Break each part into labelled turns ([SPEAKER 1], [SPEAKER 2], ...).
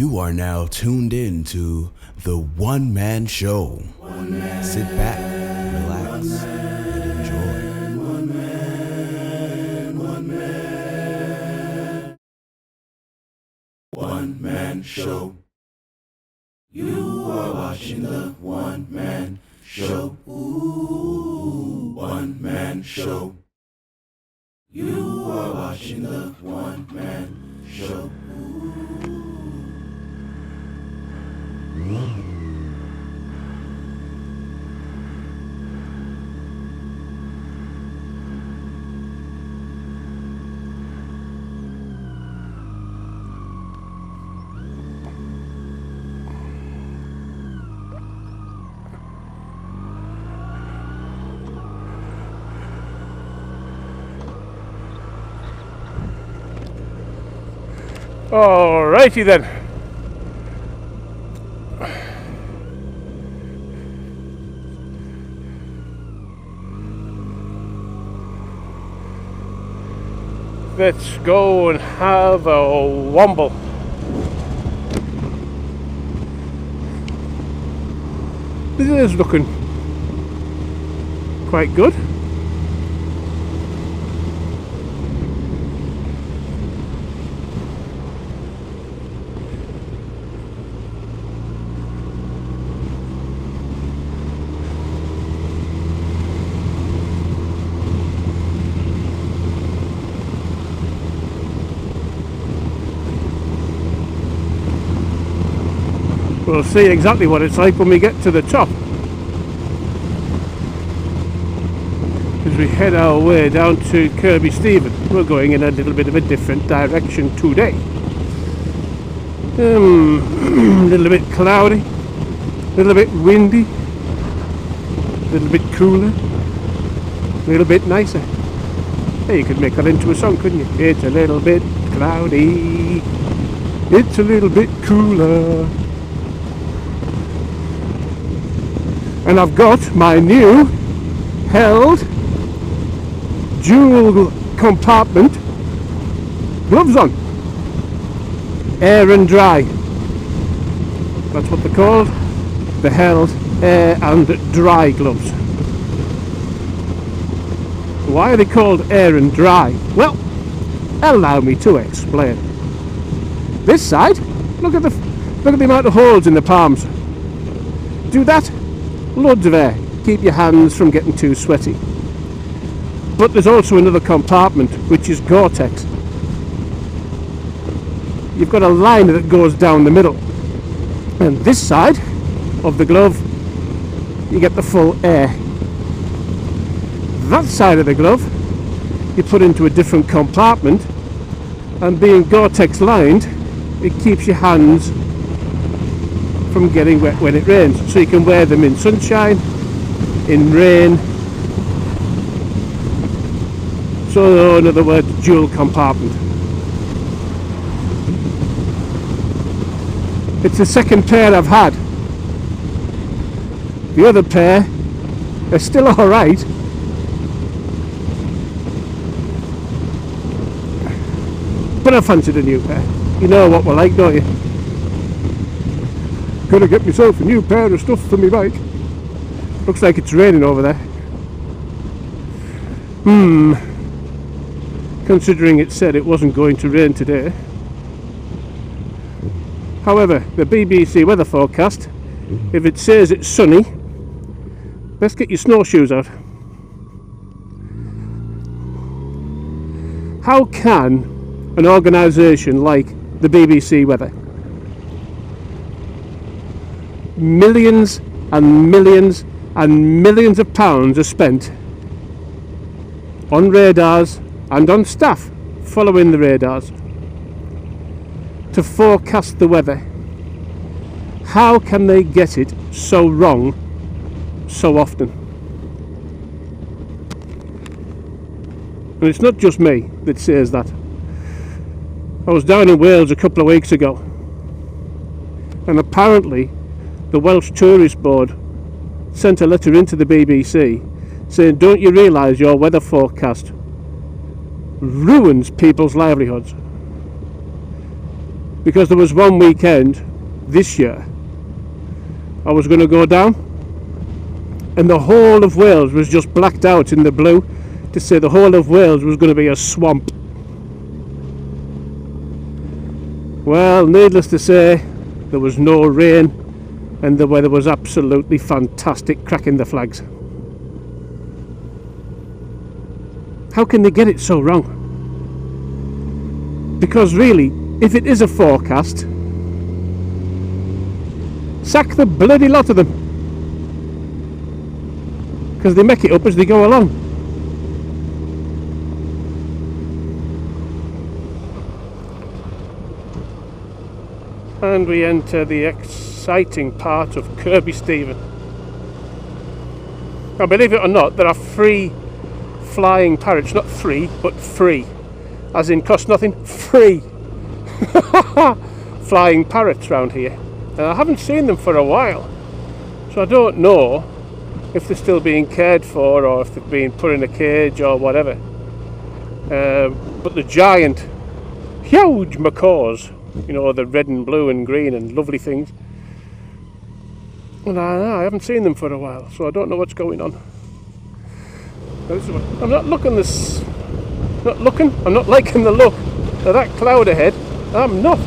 [SPEAKER 1] You are now tuned in to the One Man Show. Sit back, relax, and enjoy. One Man Show. You are watching the One Man Show. Ooh, One Man Show. You are watching the One Man Show.
[SPEAKER 2] Alrighty then. Let's go and have a womble. This is looking quite good. We'll see exactly what it's like when we get to the top, as we head our way down to Kirby Steven. We're going in a little bit of a different direction today. A little bit cloudy, a little bit windy, a little bit cooler, a little bit nicer. Hey, you could make that into a song, couldn't you? It's a little bit cloudy, it's a little bit cooler. And I've got my new held dual compartment gloves on, air and dry. That's what they're called, the held air and dry gloves. Why are they called air and dry? Well, allow me to explain. This side, look at the amount of holes in the palms. Do that. Loads of air, keep your hands from getting too sweaty. But there's also another compartment, which is Gore-Tex. You've got a line that goes down the middle, and this side of the glove you get the full air. That side of the glove you put into a different compartment, and being Gore-Tex lined, it keeps your hands from getting wet when it rains, so you can wear them in sunshine, in rain. So in other words, dual compartment. It's the second pair I've had. The other pair are still alright, but I fancied a new pair. You know what we're like, don't you? Gotta get myself a new pair of stuff for my bike. Looks like it's raining over there. Considering it said it wasn't going to rain today. However, the BBC weather forecast, if it says it's sunny, best get your snowshoes out. How can an organisation like the BBC weather, millions and millions and millions of pounds are spent on radars and on staff following the radars to forecast the weather, how can they get it so wrong so often? And it's not just me that says that. I was down in Wales a couple of weeks ago, and apparently the Welsh Tourist Board sent a letter into the BBC saying, don't you realise your weather forecast ruins people's livelihoods? because there was one weekend this year I was going to go down, and the whole of Wales was just blacked out in the blue to say the whole of Wales was going to be a swamp. Well, needless to say, there was no rain and the weather was absolutely fantastic, cracking the flags. How can they get it so wrong? Because really, if it is a forecast, sack the bloody lot of them, because they make it up as they go along. And we enter the exciting part of Kirby Steven. Now, believe it or not, there are free flying parrots, not free, but free, as in cost nothing, free flying parrots round here. And I haven't seen them for a while, so I don't know if they're still being cared for or if they're being put in a cage or whatever. But the giant, huge macaws, you know, the red and blue and green and lovely things, and I haven't seen them for a while, so I don't know what's going on. I'm not looking this. I'm not liking the look of that cloud ahead. I'm not.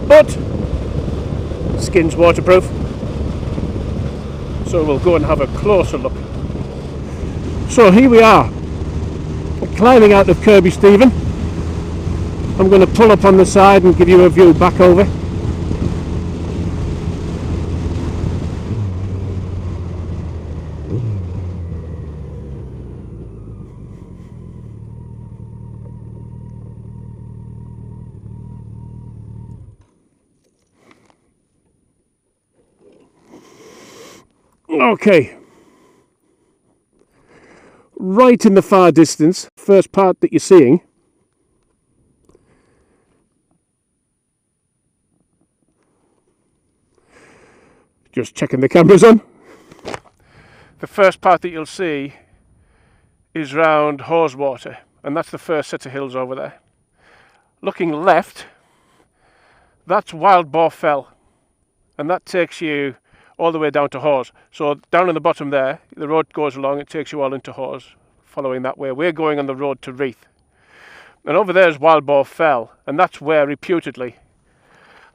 [SPEAKER 2] But skin's waterproof, so we'll go and have a closer look. So here we are, climbing out of Kirby Steven. I'm going to pull up on the side and give you a view back over. Okay, right in the far distance, first part that you're seeing, just checking the cameras on. The first part that you'll see is round Haweswater, and that's the first set of hills over there. Looking left, that's Wild Boar Fell, and that takes you all the way down to Hawes. So down on the bottom there, the road goes along, it takes you all into Hawes, following that way. We're going on the road to Reeth. And over there is Wild Boar Fell, and that's where, reputedly,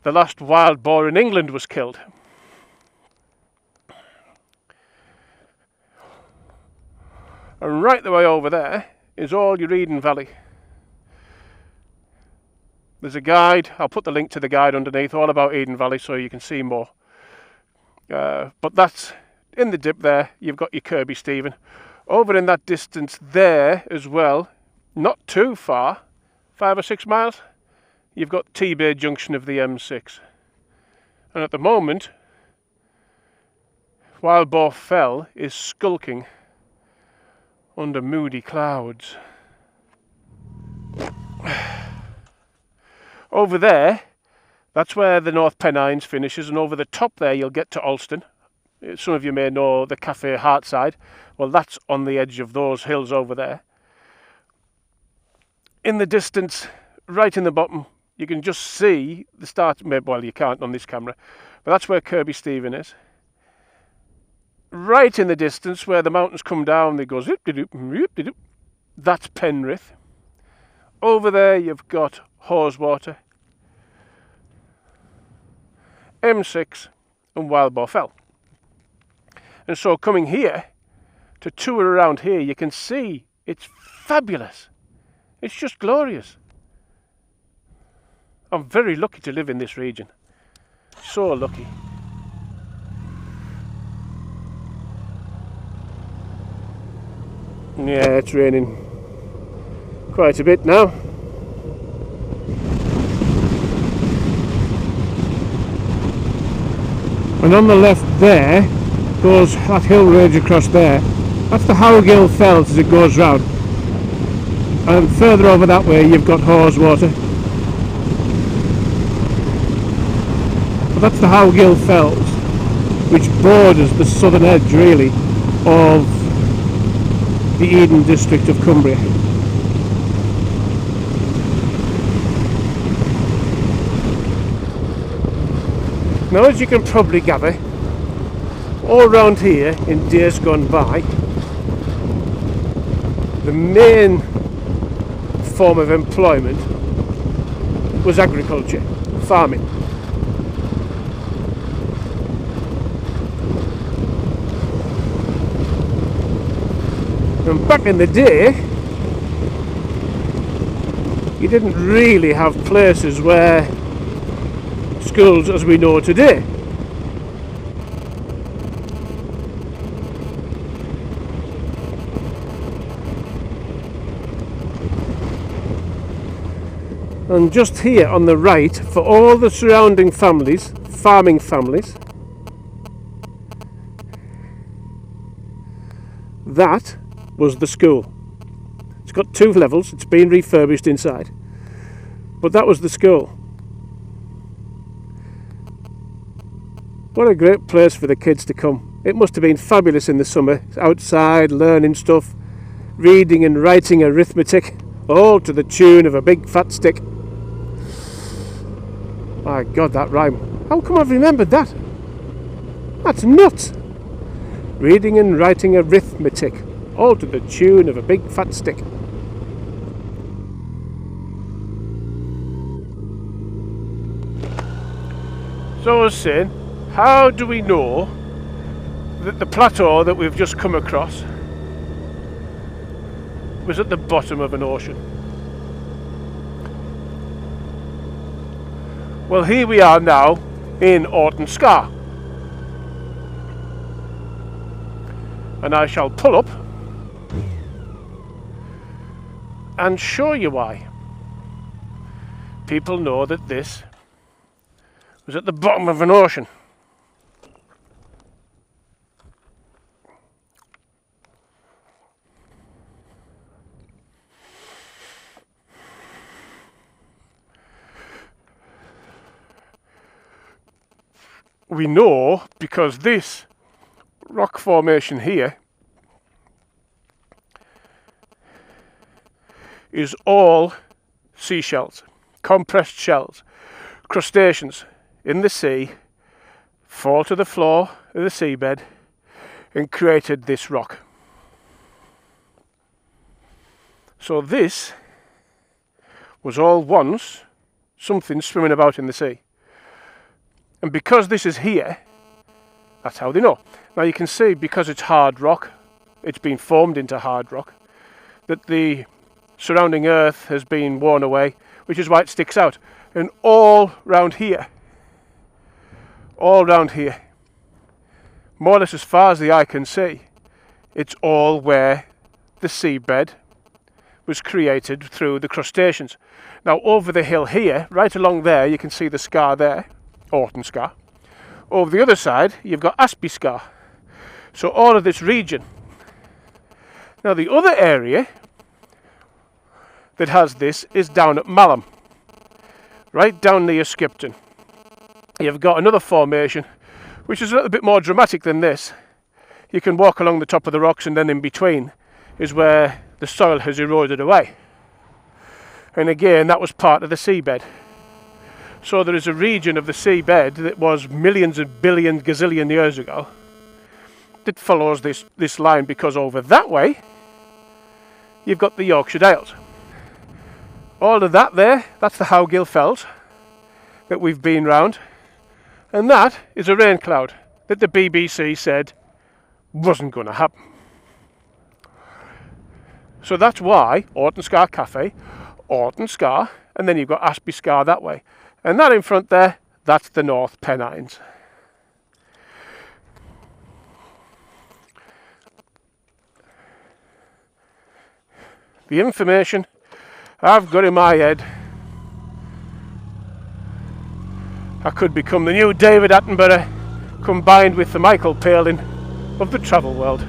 [SPEAKER 2] the last wild boar in England was killed. And right the way over there is all your Eden Valley. There's a guide, I'll put the link to the guide underneath, all about Eden Valley, so you can see more. But that's in the dip there, you've got your Kirby Steven. Over in that distance there as well, not too far, 5 or 6 miles, you've got T-Bay junction of the M6. And at the moment, Wild Boar Fell is skulking under moody clouds. Over there, that's where the North Pennines finishes, and over the top there you'll get to Alston. Some of you may know the Cafe Hartside. Well, that's on the edge of those hills over there. In the distance, right in the bottom, you can just see the start. Well, you can't on this camera, but that's where Kirby Steven is. Right in the distance, where the mountains come down, it goes zip-de-doop, zip-de-doop. That's Penrith. Over there, you've got Haweswater, M6 and Wild Boar Fell. And so coming here to tour around here, you can see it's fabulous. It's just glorious. I'm very lucky to live in this region. So lucky. Yeah, it's raining quite a bit now. And on the left there goes that hill range across there. That's the Howgill Fells as it goes round. And further over that way you've got Haweswater. But that's the Howgill Fells, which borders the southern edge really of the Eden district of Cumbria. Now, as you can probably gather, all around here in days gone by, the main form of employment was agriculture, farming. And back in the day, you didn't really have places where schools as we know today. And just here on the right, for all the surrounding families, farming families, that was the school. It's got 2 levels, it's been refurbished inside, but that was the school. What a great place for the kids to come. It must have been fabulous in the summer, outside learning stuff, reading and writing arithmetic, all to the tune of a big fat stick. My God, that rhyme. How come I've remembered that? That's nuts. Reading and writing arithmetic, all to the tune of a big fat stick. So I was saying, how do we know that the plateau that we've just come across was at the bottom of an ocean? Well, here we are now in Orton Scar, and I shall pull up and show you why people know that this was at the bottom of an ocean. We know because this rock formation here is all seashells, compressed shells, crustaceans in the sea fall to the floor of the seabed and created this rock. So this was all once something swimming about in the sea. And because this is here, that's how they know. Now you can see, because it's hard rock, it's been formed into hard rock, that the surrounding earth has been worn away, which is why it sticks out. And all round here, more or less as far as the eye can see, it's all where the seabed was created through the crustaceans. Now over the hill here, right along there, you can see the scar there, Orton Scar. Over the other side, you've got Aspy Scar. So all of this region. Now the other area that has this is down at Malham, right down near Skipton. You've got another formation which is a little bit more dramatic than this. You can walk along the top of the rocks, and then in between is where the soil has eroded away. And again, that was part of the seabed. So there is a region of the seabed that was millions and billion gazillion years ago that follows this line, because over that way you've got the Yorkshire Dales. All of that there, that's the Howgill Fells that we've been round, and that is a rain cloud that the BBC said wasn't going to happen. So that's why Orton Scar Cafe, Orton Scar, and then you've got Aspy Scar that way. And that in front there, that's the North Pennines. The information I've got in my head, I could become the new David Attenborough combined with the Michael Palin of the travel world.